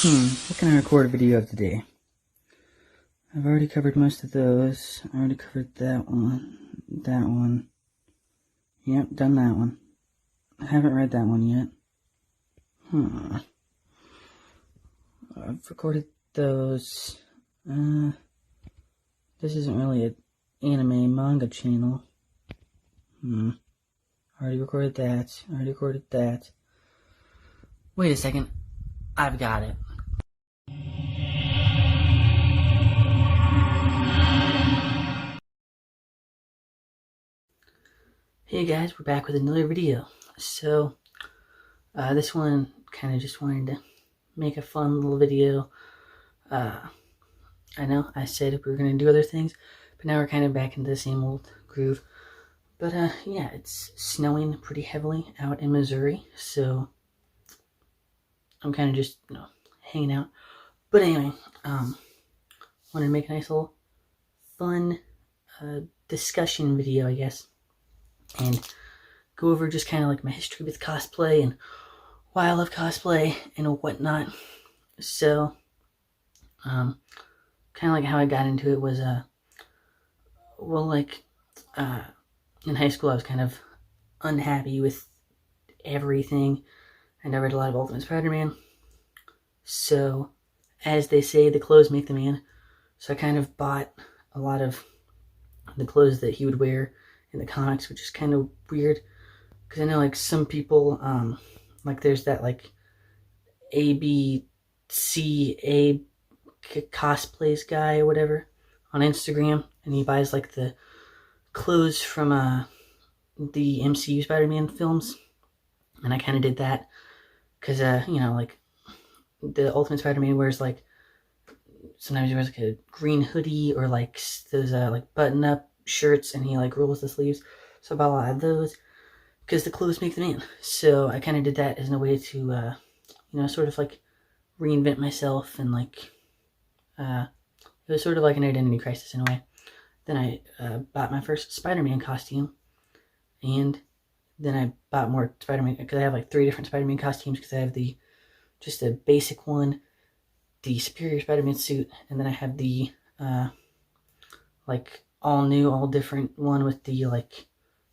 What can I record a video of today? I've already covered most of those. I already covered that one. Yep, done that one. I haven't read that one yet. I've recorded those. This isn't really an anime manga channel. Already recorded that. Wait a second. I've got it. Hey guys, we're back with another video. So, this one kind of just wanted to make a fun little video. I know I said we were going to do other things, but now we're kind of back into the same old groove. But yeah, it's snowing pretty heavily out in Missouri, so I'm kind of just, hanging out. But anyway, wanted to make a nice little fun discussion video, I guess, and go over just kind of like my history with cosplay and why I love cosplay and whatnot. So, kind of like how I got into it was, in high school I was kind of unhappy with everything, and I read a lot of Ultimate Spider-Man. So, as they say, the clothes make the man. So I kind of bought a lot of the clothes that he would wear in the comics, which is kind of weird, because I know like some people, like there's that like ABCA cosplays guy or whatever on Instagram, and he buys like the clothes from the MCU Spider-Man films, and I kind of did that because like the Ultimate Spider-Man wears like, sometimes he wears like a green hoodie or like those like button-up shirts, and he like rolls the sleeves. So I bought a lot of those because the clothes make the man. So I kind of did that as a way to sort of like reinvent myself, and like it was sort of like an identity crisis in a way. Then I bought my first Spider-Man costume, and then I bought more Spider-Man, because I have like 3 different Spider-Man costumes, because I have just a basic one, the Superior Spider-Man suit, and then I have the like all new, all different one with the like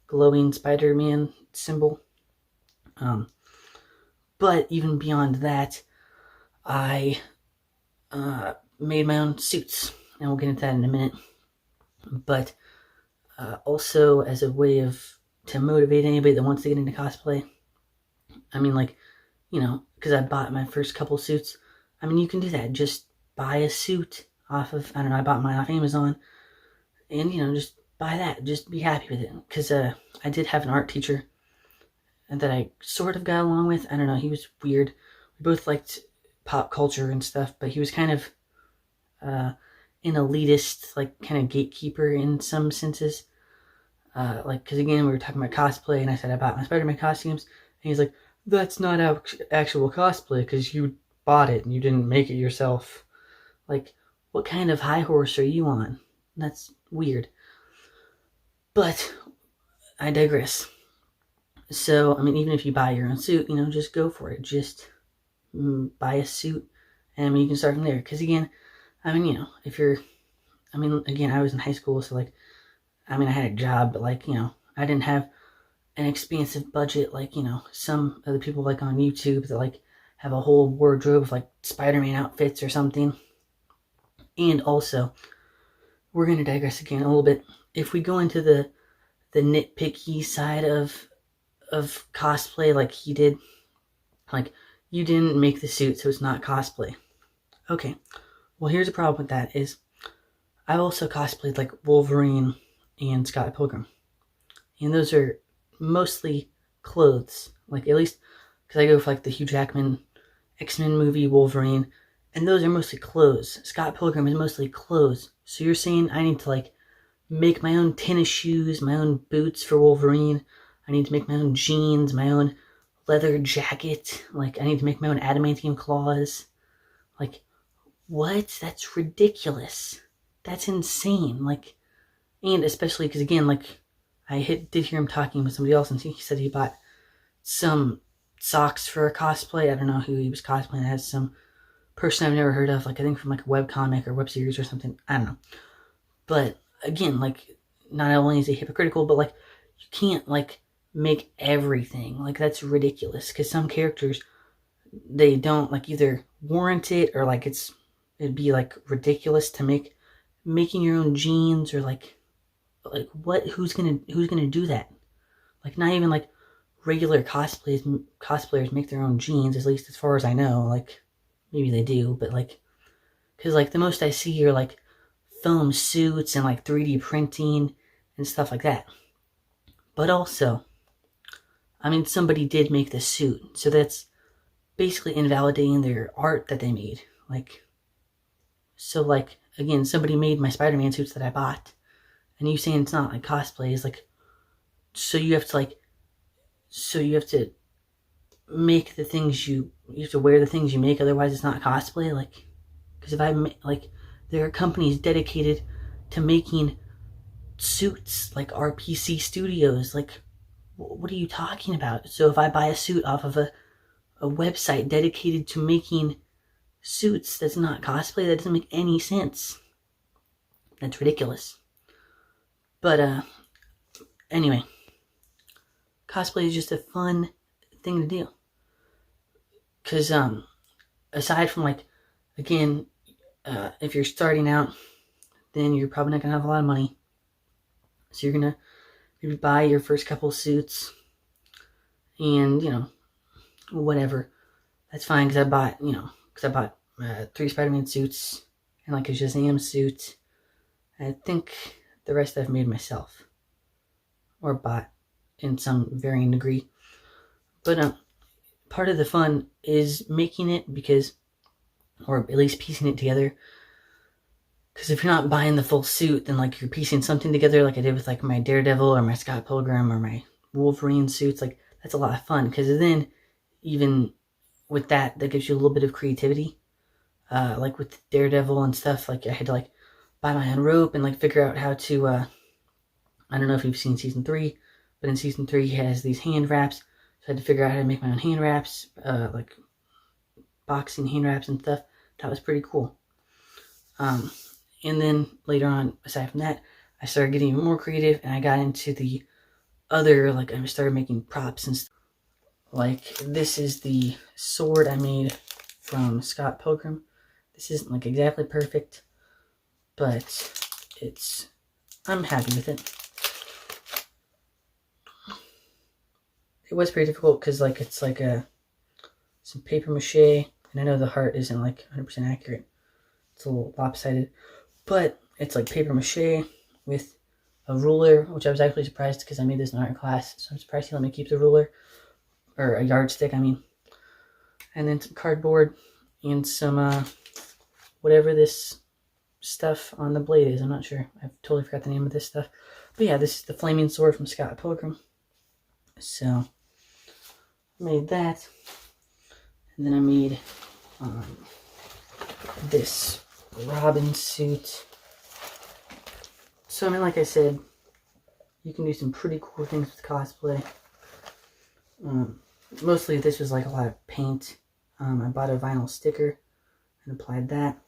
glowing Spider-Man symbol. But even beyond that, I made my own suits, and we'll get into that in a minute. But also as a way to motivate anybody that wants to get into cosplay. I mean, like, because I bought my first couple suits. I mean, you can do that. Just buy a suit off of, I don't know, I bought mine off Amazon. And, just buy that. Just be happy with it. Because I did have an art teacher that I sort of got along with. I don't know, he was weird. We both liked pop culture and stuff, but he was kind of an elitist, like, kind of gatekeeper in some senses. Because again, we were talking about cosplay, and I said I bought my Spider-Man costumes. And he's like, that's not actual cosplay, because you bought it and you didn't make it yourself. Like, what kind of high horse are you on? That's weird. But I digress. So, I mean, even if you buy your own suit, just go for it. Just buy a suit, and I mean, you can start from there. Because again, I mean, again, I was in high school, so like, I mean, I had a job, but like, I didn't have an expansive budget like, some other people like on YouTube that like have a whole wardrobe of like Spider-Man outfits or something. And also, we're going to digress again a little bit. If we go into the nitpicky side of cosplay like he did, like, you didn't make the suit, so it's not cosplay. Okay, well, here's the problem with that is I've also cosplayed like Wolverine and Scott Pilgrim, and those are mostly clothes, like, at least because I go for like the Hugh Jackman X-Men movie Wolverine, and those are mostly clothes. Scott Pilgrim is mostly clothes. So you're saying I need to like make my own tennis shoes, my own boots for Wolverine, I need to make my own jeans, my own leather jacket, like I need to make my own adamantium claws. Like, what? That's ridiculous. That's insane. Like, and especially because again, like, I did hear him talking with somebody else, and he said he bought some socks for a cosplay. I don't know who he was cosplaying as, some person I've never heard of, like I think from like a webcomic or web series or something. I don't know. But again, like not only is it hypocritical, but like you can't like make everything. Like that's ridiculous because some characters they don't like either warrant it or like it'd be like ridiculous to making your own jeans or like what who's gonna do that? Like not even like regular cosplayers make their own jeans, at least as far as I know. Like maybe they do, but like because like the most I see are like foam suits and like 3D printing and stuff like that. But also, I mean, somebody did make the suit, so that's basically invalidating their art that they made. Like, so like again, somebody made my Spider-Man suits that I bought, and you saying it's not like cosplay is like, so you have to make the things you have to wear the things you make, otherwise it's not cosplay. Like, because if like there are companies dedicated to making suits, like RPC Studios. Like, what are you talking about? So if I buy a suit off of a website dedicated to making suits, that's not cosplay. That doesn't make any sense. That's ridiculous. But anyway, cosplay is just a fun thing to do. Because aside from like, again, if you're starting out, then you're probably not gonna have a lot of money. So you're gonna maybe buy your first couple suits, and whatever. That's fine because I bought 3 Spider-Man suits and like a Shazam suit. I think the rest I've made myself or bought in some varying degree. But part of the fun is making it or at least piecing it together. Because if you're not buying the full suit, then like you're piecing something together, like I did with like my Daredevil or my Scott Pilgrim or my Wolverine suits. Like that's a lot of fun because then even with that gives you a little bit of creativity. Like with Daredevil and stuff, like I had to like buy my own rope and like figure out how to. I don't know if you've seen season 3, but in season 3 he has these hand wraps. So I had to figure out how to make my own hand wraps, like boxing hand wraps and stuff. That was pretty cool. And then later on, aside from that, I started getting even more creative, and I got into the other, like I started making props and stuff. Like this is the sword I made from Scott Pilgrim. This isn't like exactly perfect, but I'm happy with it. It was pretty difficult because like it's like some paper mache, and I know the heart isn't like 100% accurate. It's a little lopsided, but it's like paper mache with a ruler, which I was actually surprised because I made this in art class, so I'm surprised he let me keep the ruler, or a yardstick, I mean. And then some cardboard and some whatever this stuff on the blade is. I'm not sure. I've totally forgot the name of this stuff. But yeah, this is the flaming sword from Scott Pilgrim. So I made that, and then I made this Robin suit. So I mean, like I said, you can do some pretty cool things with cosplay. Mostly this was like a lot of paint. I bought a vinyl sticker and applied that.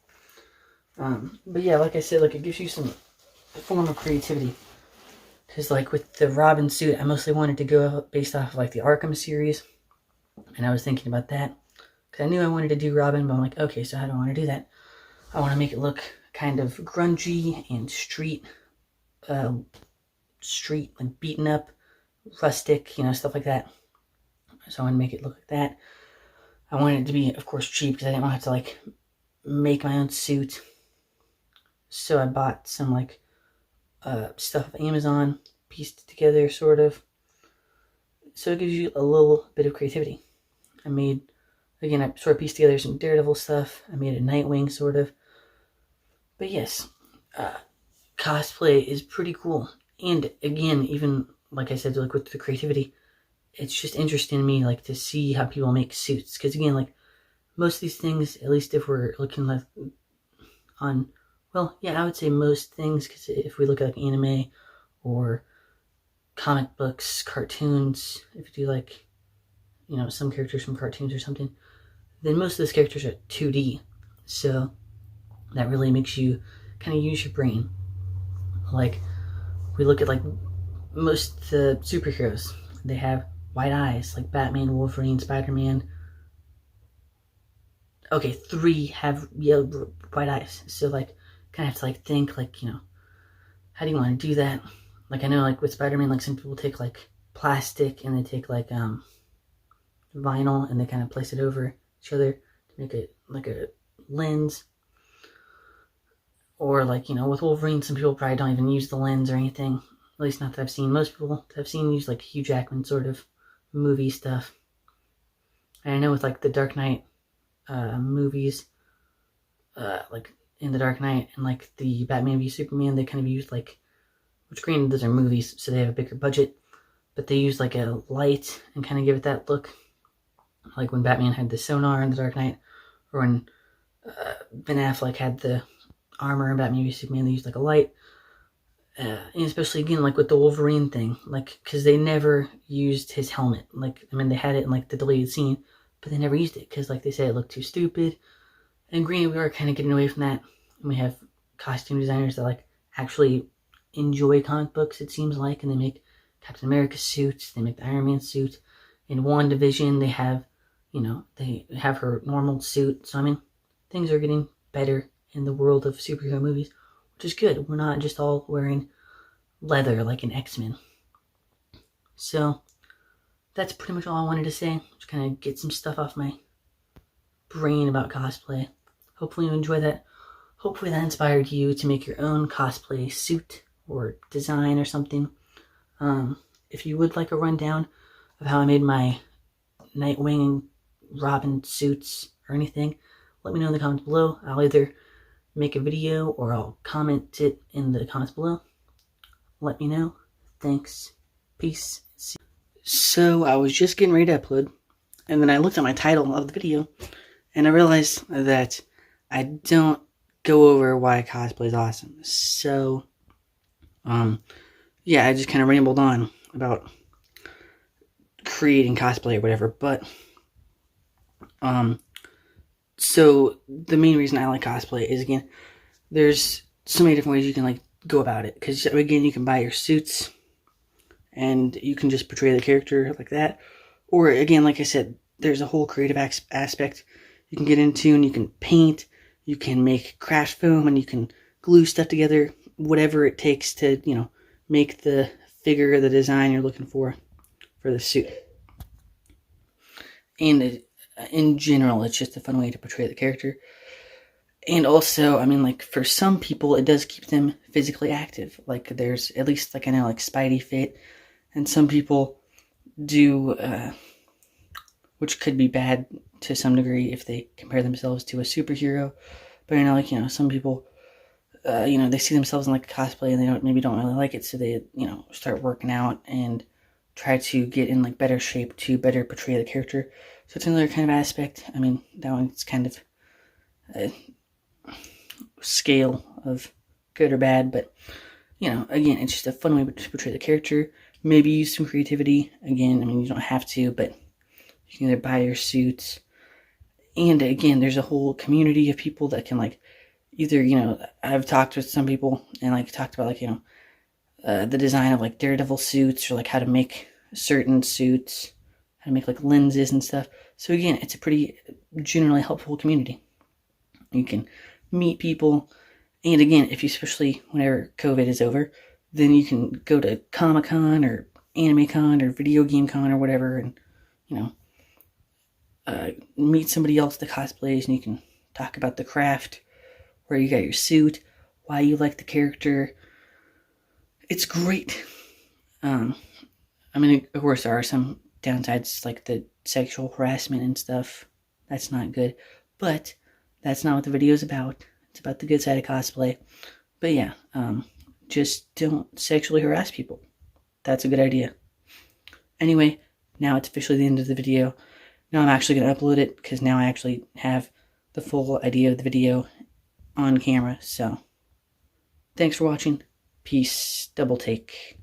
But yeah, like I said, like it gives you some form of creativity. Because like with the Robin suit, I mostly wanted to go based off of like the Arkham series. And I was thinking about that. Because I knew I wanted to do Robin, but I'm like, okay, so how do I want to do that? I want to make it look kind of grungy and street, like beaten up, rustic, stuff like that. So I want to make it look like that. I wanted it to be, of course, cheap because I didn't want to have to like make my own suit. So I bought some like stuff off Amazon, pieced it together, sort of. So it gives you a little bit of creativity. I sort of pieced together some Daredevil stuff. I made a Nightwing, sort of. But yes, cosplay is pretty cool. And again, even like I said, like with the creativity, it's just interesting to me, like to see how people make suits. Because again, like most of these things, at least if we're looking like on, well, yeah, I would say most things. Because if we look at like anime or comic books, cartoons, if you do like, some characters from cartoons or something, then most of those characters are 2D. So that really makes you kind of use your brain. Like, we look at like most of the superheroes, they have white eyes, like Batman, Wolverine, Spider-Man. Okay, 3 have yellow white eyes. So like, kind of have to like think like, how do you want to do that? Like, I know like with Spider-Man, like some people take like plastic and they take like vinyl and they kind of place it over each other to make it like a lens. Or like, with Wolverine, some people probably don't even use the lens or anything. At least not that I've seen. Most people that I've seen use like Hugh Jackman sort of movie stuff. And I know with like the Dark Knight movies, like in the Dark Knight and like the Batman v Superman, they kind of use like, which granted those are movies, so they have a bigger budget, but they use like a light and kind of give it that look. Like when Batman had the sonar in the Dark Knight, or when Ben Affleck had the armor in Batman v Superman, they used like a light. And especially again, like with the Wolverine thing, like, because they never used his helmet. Like, I mean, they had it in like the deleted scene, but they never used it because, like they said, it looked too stupid. And granted, we are kind of getting away from that. And we have costume designers that like actually enjoy comic books, it seems like, and they make Captain America suits, they make the Iron Man suit. In WandaVision, they have, they have her normal suit. So I mean, things are getting better in the world of superhero movies, which is good. We're not just all wearing leather like in X-Men. So that's pretty much all I wanted to say. Just kind of get some stuff off my brain about cosplay. Hopefully you enjoy that. Hopefully that inspired you to make your own cosplay suit or design or something. If you would like a rundown of how I made my Nightwing and Robin suits or anything, let me know in the comments below. I'll either make a video or I'll comment it in the comments below. Let me know. Thanks. Peace. So I was just getting ready to upload, and then I looked at my title of the video, and I realized that I don't go over why cosplay is awesome. So, yeah, I just kind of rambled on about creating cosplay or whatever, but, so the main reason I like cosplay is, again, there's so many different ways you can, like, go about it, because, again, you can buy your suits, and you can just portray the character like that, or, again, like I said, there's a whole creative aspect you can get into, and you can paint, you can make craft foam, and you can glue stuff together, whatever it takes to, make the figure, the design you're looking for the suit. And in general, it's just a fun way to portray the character. And also, I mean, like, for some people, it does keep them physically active. Like, there's, at least, like, I know, like, Spidey Fit, and some people do, which could be bad to some degree if they compare themselves to a superhero. But, like, some people, they see themselves in, like, cosplay, and they maybe don't really like it, so they, start working out and try to get in, like, better shape to better portray the character. So it's another kind of aspect. I mean, that one's kind of a scale of good or bad, but, again, it's just a fun way to portray the character. Maybe use some creativity. Again, I mean, you don't have to, but you can either buy your suits. And, again, there's a whole community of people that can, like, either, I've talked with some people and, like, talked about, like, the design of, like, Daredevil suits, or, like, how to make certain suits, how to make, like, lenses and stuff. So, again, it's a pretty generally helpful community. You can meet people, and, again, especially whenever COVID is over, then you can go to Comic-Con or Anime-Con or Video Game Con or whatever, and, meet somebody else that cosplays, and you can talk about the craft, where you got your suit, why you like the character. It's great. I mean, of course, there are some downsides, like the sexual harassment and stuff. That's not good. But that's not what the video is about. It's about the good side of cosplay. But yeah, just don't sexually harass people. That's a good idea. Anyway, now it's officially the end of the video. Now I'm actually going to upload it, because now I actually have the full idea of the video on camera. So, thanks for watching. Peace. Double take.